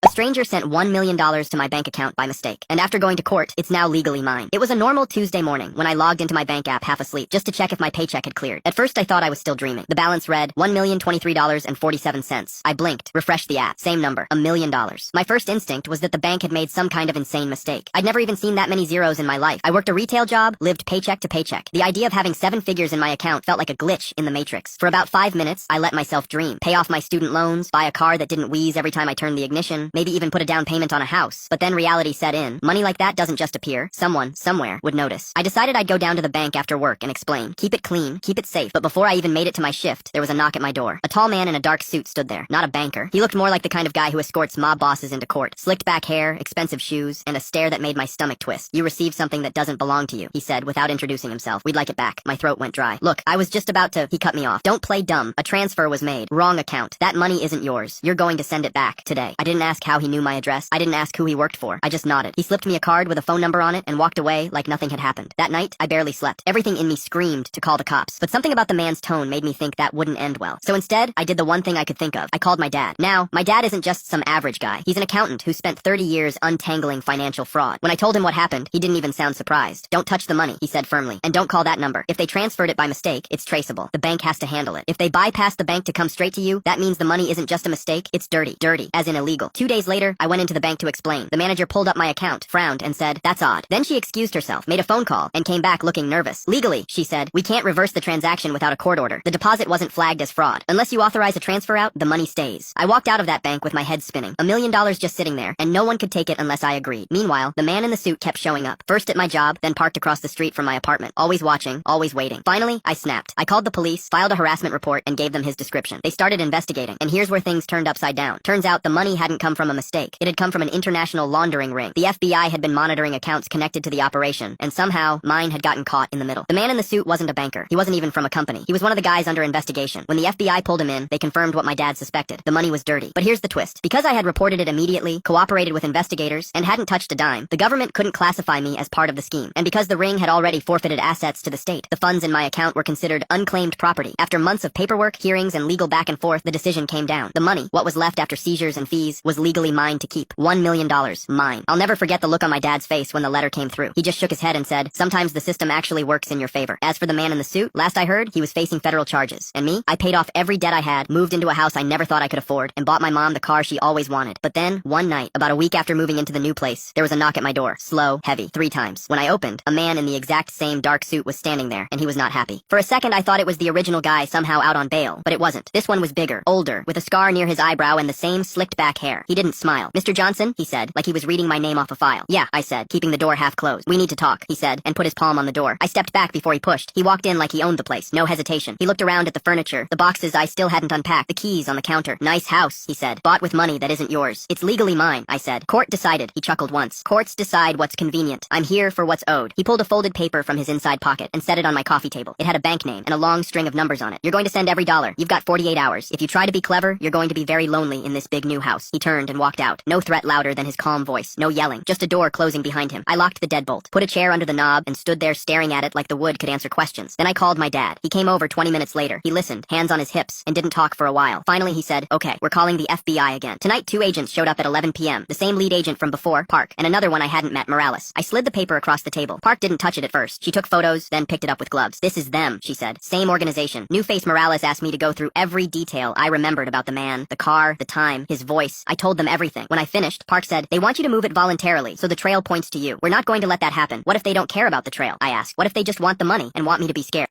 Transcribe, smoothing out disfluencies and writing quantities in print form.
A stranger sent $1 million to my bank account by mistake, and after going to court, it's now legally mine. It was a normal Tuesday morning when I logged into my bank app half asleep just to check if my paycheck had cleared. At first I thought I was still dreaming. The balance read $1,023.47. I blinked, refreshed the app. Same number, $1 million. My first instinct was that the bank had made some kind of insane mistake. I'd never even seen that many zeros in my life. I worked a retail job, lived paycheck to paycheck. The idea of having 7 figures in my account felt like a glitch in the matrix. For about 5 minutes, I let myself dream. Pay off my student loans, buy a car that didn't wheeze every time I turned the ignition, maybe even put a down payment on a house. But then reality set in. Money like that doesn't just appear. Someone, somewhere, would notice. I decided I'd go down to the bank after work and explain. Keep it clean, keep it safe. But before I even made it to my shift, there was a knock at my door. A tall man in a dark suit stood there. Not a banker. He looked more like the kind of guy who escorts mob bosses into court. Slicked back hair, expensive shoes, and a stare that made my stomach twist. You received something that doesn't belong to you, he said without introducing himself. We'd like it back. My throat went dry. Look, I was just about to... He cut me off. Don't play dumb. A transfer was made. Wrong account. That money isn't yours. You're going to send it back today. I didn't ask how he knew my address. I didn't ask who he worked for. I just nodded. He slipped me a card with a phone number on it and walked away like nothing had happened. That night, I barely slept. Everything in me screamed to call the cops. But something about the man's tone made me think that wouldn't end well. So instead, I did the one thing I could think of. I called my dad. Now, my dad isn't just some average guy. He's an accountant who spent 30 years untangling financial fraud. When I told him what happened, he didn't even sound surprised. Don't touch the money, he said firmly. And don't call that number. If they transferred it by mistake, it's traceable. The bank has to handle it. If they bypass the bank to come straight to you, that means the money isn't just a mistake, it's dirty. Dirty, as in illegal. 2 days later, I went into the bank to explain. The manager pulled up my account, frowned, and said, "That's odd." Then she excused herself, made a phone call, and came back looking nervous. "Legally," she said, "we can't reverse the transaction without a court order. The deposit wasn't flagged as fraud. Unless you authorize a transfer out, the money stays." I walked out of that bank with my head spinning. $1 million just sitting there, and no one could take it unless I agreed. Meanwhile, the man in the suit kept showing up. First at my job, then parked across the street from my apartment. Always watching, always waiting. Finally, I snapped. I called the police, filed a harassment report, and gave them his description. They started investigating, and here's where things turned upside down. Turns out the money hadn't come from a mistake. It had come from an international laundering ring. The FBI had been monitoring accounts connected to the operation, and somehow, mine had gotten caught in the middle. The man in the suit wasn't a banker. He wasn't even from a company. He was one of the guys under investigation. When the FBI pulled him in, they confirmed what my dad suspected. The money was dirty. But here's the twist. Because I had reported it immediately, cooperated with investigators, and hadn't touched a dime, the government couldn't classify me as part of the scheme. And because the ring had already forfeited assets to the state, the funds in my account were considered unclaimed property. After months of paperwork, hearings, and legal back and forth, the decision came down. The money, what was left after seizures and fees, was legally mine to keep. $1 million. Mine. I'll never forget the look on my dad's face when the letter came through. He just shook his head and said, "Sometimes the system actually works in your favor." As for the man in the suit, last I heard, he was facing federal charges. And me? I paid off every debt I had, moved into a house I never thought I could afford, and bought my mom the car she always wanted. But then, one night, about a week after moving into the new place, there was a knock at my door. Slow, heavy, 3 times. When I opened, a man in the exact same dark suit was standing there, and he was not happy. For a second, I thought it was the original guy somehow out on bail, but it wasn't. This one was bigger, older, with a scar near his eyebrow and the same slicked back hair. He didn't smile. "Mr. Johnson," he said, like he was reading my name off a file. "Yeah," I said, keeping the door half closed. "We need to talk," he said, and put his palm on the door. I stepped back before he pushed. He walked in like he owned the place. No hesitation. He looked around at the furniture, the boxes I still hadn't unpacked, the keys on the counter. "Nice house," he said. "Bought with money that isn't yours." "It's legally mine," I said. "Court decided." He chuckled once. "Courts decide what's convenient. I'm here for what's owed." He pulled a folded paper from his inside pocket and set it on my coffee table. It had a bank name and a long string of numbers on it. "You're going to send every dollar. You've got 48 hours. If you try to be clever, you're going to be very lonely in this big new house." He turned and walked out. No threat louder than his calm voice. No yelling. Just a door closing behind him. I locked the deadbolt, put a chair under the knob, and stood there staring at it like the wood could answer questions. Then I called my dad. He came over 20 minutes later. He listened, hands on his hips, and didn't talk for a while. Finally, he said, "Okay, we're calling the FBI again." Tonight, 2 agents showed up at 11 p.m. The same lead agent from before, Park, and another one I hadn't met, Morales. I slid the paper across the table. Park didn't touch it at first. She took photos, then picked it up with gloves. "This is them," she said. "Same organization." New face Morales asked me to go through every detail I remembered about the man, the car, the time, his voice. I told them everything. When I finished, Park said, "They want you to move it voluntarily, so the trail points to you. We're not going to let that happen." "What if they don't care about the trail?" I asked. "What if they just want the money and want me to be scared?"